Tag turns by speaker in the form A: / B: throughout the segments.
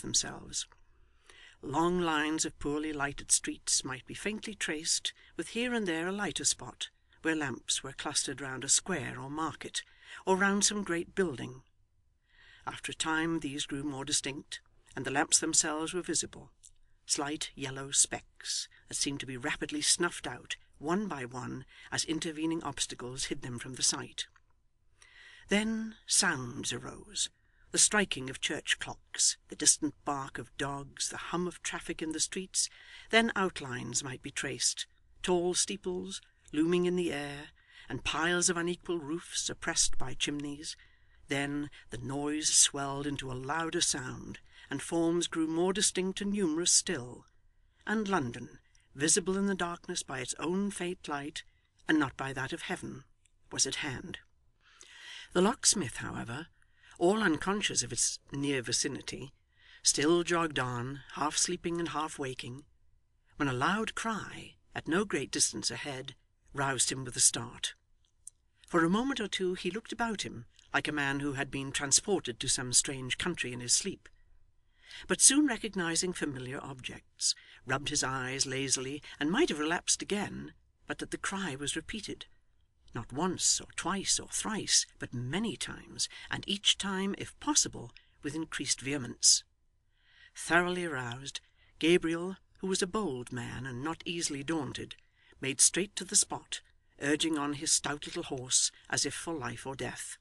A: themselves. Long lines of poorly lighted streets might be faintly traced, with here and there a lighter spot, where lamps were clustered round a square or market, or round some great building. After a time these grew more distinct, and the lamps themselves were visible, slight yellow specks that seemed to be rapidly snuffed out, one by one, as intervening obstacles hid them from the sight. Then sounds arose, the striking of church clocks, the distant bark of dogs, the hum of traffic in the streets. Then outlines might be traced, tall steeples looming in the air, and piles of unequal roofs oppressed by chimneys. Then the noise swelled into a louder sound, and forms grew more distinct and numerous still, and London, visible in the darkness by its own faint light, and not by that of heaven, was at hand. The locksmith, however, all unconscious of its near vicinity, still jogged on, half sleeping and half waking, when a loud cry, at no great distance ahead, roused him with a start. For a moment or two he looked about him, like a man who had been transported to some strange country in his sleep, but soon recognising familiar objects, rubbed his eyes lazily, and might have relapsed again, but that the cry was repeated, not once or twice or thrice, but many times, and each time, if possible, with increased vehemence. Thoroughly aroused, Gabriel, who was a bold man and not easily daunted, made straight to the spot, urging on his stout little horse as if for life or death.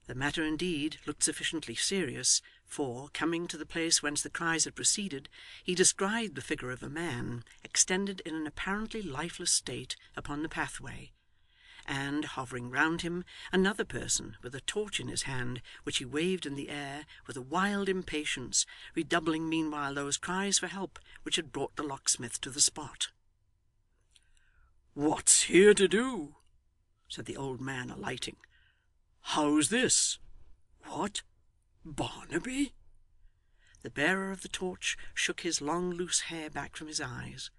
A: The matter indeed looked sufficiently serious, for, coming to the place whence the cries had proceeded, he descried the figure of a man extended in an apparently lifeless state upon the pathway, and, hovering round him, another person with a torch in his hand, which he waved in the air with a wild impatience, redoubling meanwhile those cries for help which had brought the locksmith to the spot. "What's here to do?" said the old man, alighting. "How's this? What? Barnaby?" The bearer of the torch shook his long loose hair back from his eyes,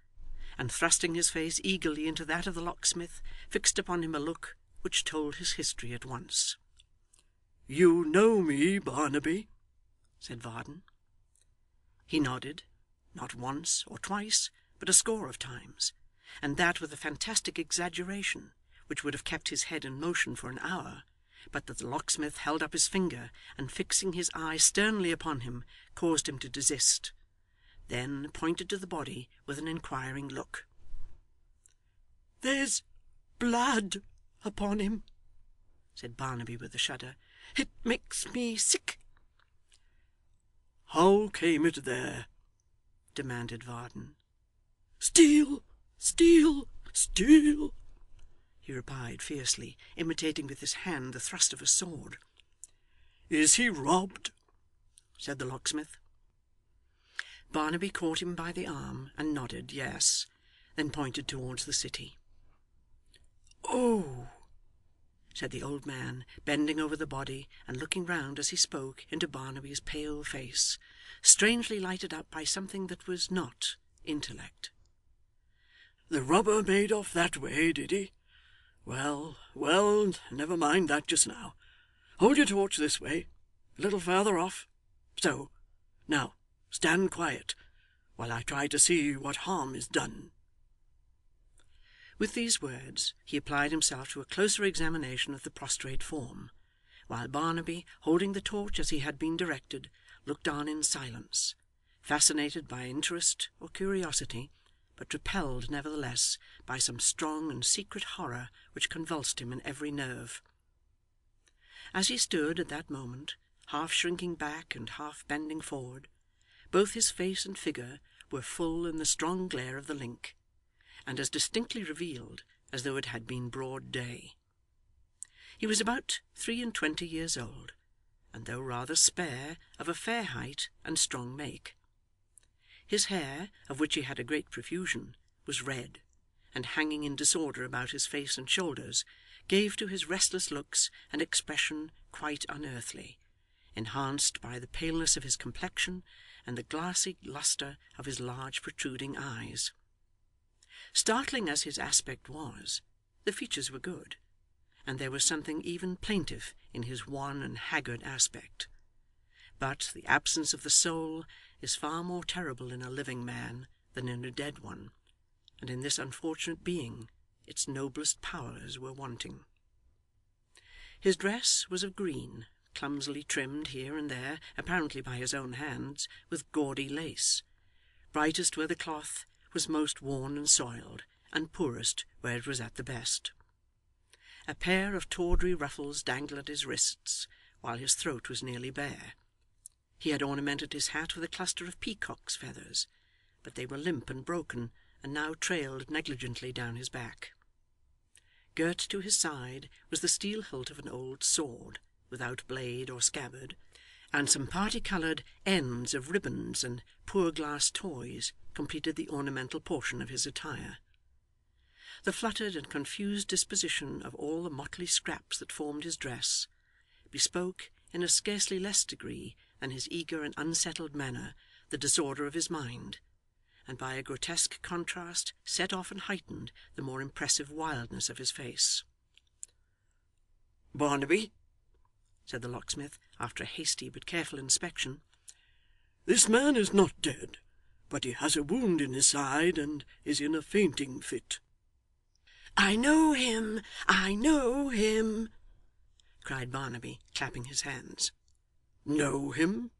A: and thrusting his face eagerly into that of the locksmith, fixed upon him a look which told his history at once. "You know me, Barnaby?" said Varden. He nodded, not once or twice, but a score of times, and that with a fantastic exaggeration, which would have kept his head in motion for an hour, but that the locksmith held up his finger, and fixing his eye sternly upon him, caused him to desist, then pointed to the body with an inquiring look. "There's blood upon him," said Barnaby with a shudder. "It makes me sick." "How came it there?" demanded Varden. "Steal, steal, steal," he replied fiercely, imitating with his hand the thrust of a sword. "Is he robbed?" said the locksmith. Barnaby caught him by the arm, and nodded yes, then pointed towards the city. "Oh!" said the old man, bending over the body, and looking round as he spoke into Barnaby's pale face, strangely lighted up by something that was not intellect. "The robber made off that way, did he? Well, well, never mind that just now. Hold your torch this way, a little further off. So. Now, stand quiet, while I try to see what harm is done." With these words, he applied himself to a closer examination of the prostrate form, while Barnaby, holding the torch as he had been directed, looked on in silence, fascinated by interest or curiosity, but repelled nevertheless by some strong and secret horror which convulsed him in every nerve. As he stood at that moment, half shrinking back and half bending forward, both his face and figure were full in the strong glare of the link, and as distinctly revealed as though it had been broad day. He was about 23 years old, and though rather spare, of a fair height and strong make. His hair, of which he had a great profusion, was red, and hanging in disorder about his face and shoulders, gave to his restless looks an expression quite unearthly, enhanced by the paleness of his complexion and the glassy lustre of his large protruding eyes. Startling as his aspect was, the features were good, and there was something even plaintive in his wan and haggard aspect. But the absence of the soul is far more terrible in a living man than in a dead one, and in this unfortunate being its noblest powers were wanting. His dress was of green, clumsily trimmed here and there, apparently by his own hands, with gaudy lace, brightest where the cloth was most worn and soiled, and poorest where it was at the best. A pair of tawdry ruffles dangled at his wrists, while his throat was nearly bare. He had ornamented his hat with a cluster of peacock's feathers, but they were limp and broken, and now trailed negligently down his back. Girt to his side was the steel hilt of an old sword, without blade or scabbard, and some party-coloured ends of ribbons and poor glass toys completed the ornamental portion of his attire. The fluttered and confused disposition of all the motley scraps that formed his dress bespoke, in a scarcely less degree than his eager and unsettled manner, the disorder of his mind, and by a grotesque contrast set off and heightened the more impressive wildness of his face. 'Barnaby,' said the locksmith, after a hasty but careful inspection, 'this man is not dead, but he has a wound in his side, and is in a fainting fit.' 'I know him, I know him!' cried Barnaby, clapping his hands. 'Know him?'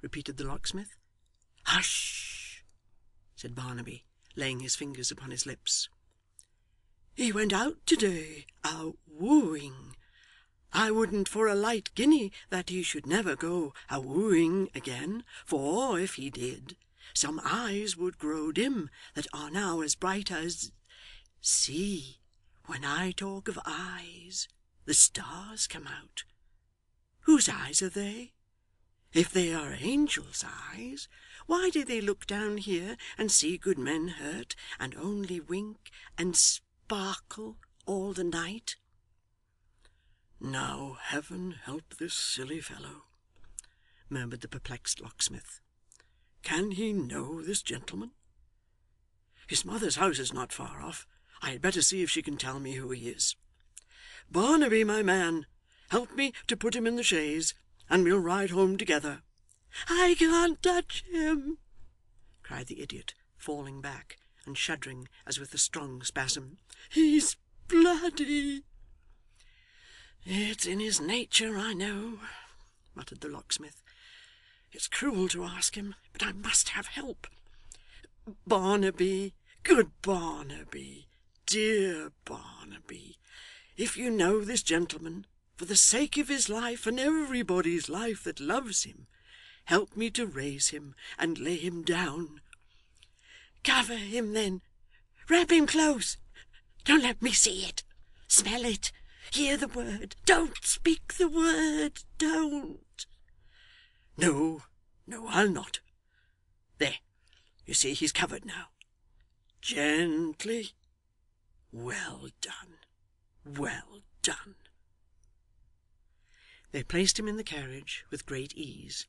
A: repeated the locksmith. 'Hush!' said Barnaby, laying his fingers upon his lips. 'He went out to-day, a-wooing. I wouldn't for a light guinea that he should never go a-wooing again, for, if he did, some eyes would grow dim that are now as bright as— See, when I talk of eyes, the stars come out. Whose eyes are they? If they are angels' eyes, why do they look down here and see good men hurt, and only wink and sparkle all the night?' 'Now Heaven help this silly fellow,' murmured the perplexed locksmith. 'Can he know this gentleman? His mother's house is not far off. I had better see if she can tell me who he is. Barnaby, my man, help me to put him in the chaise, and we'll ride home together.' 'I can't touch him,' cried the idiot, falling back, and shuddering as with a strong spasm. 'He's bloody.' 'It's in his nature, I know,' muttered the locksmith. 'It's cruel to ask him, but I must have help. Barnaby, good Barnaby, dear Barnaby, if you know this gentleman, for the sake of his life and everybody's life that loves him, help me to raise him and lay him down. Cover him then. Wrap him close. Don't let me see it. Smell it. Hear the word. Don't speak the word. Don't.' 'No, no, I'll not. There, you see he's covered now. Gently. Well done, well done.' They placed him in the carriage with great ease,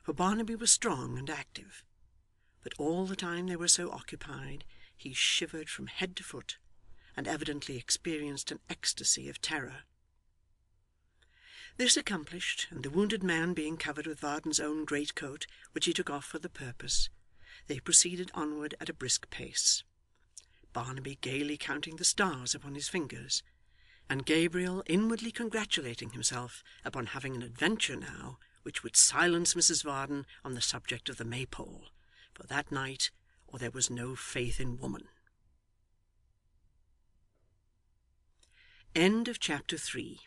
A: for Barnaby was strong and active, but all the time they were so occupied, he shivered from head to foot, and evidently experienced an ecstasy of terror. This accomplished, and the wounded man being covered with Varden's own greatcoat, which he took off for the purpose, they proceeded onward at a brisk pace, Barnaby gaily counting the stars upon his fingers, and Gabriel inwardly congratulating himself upon having an adventure now which would silence Mrs Varden on the subject of the Maypole, for that night or there was no faith in woman. End of chapter 3.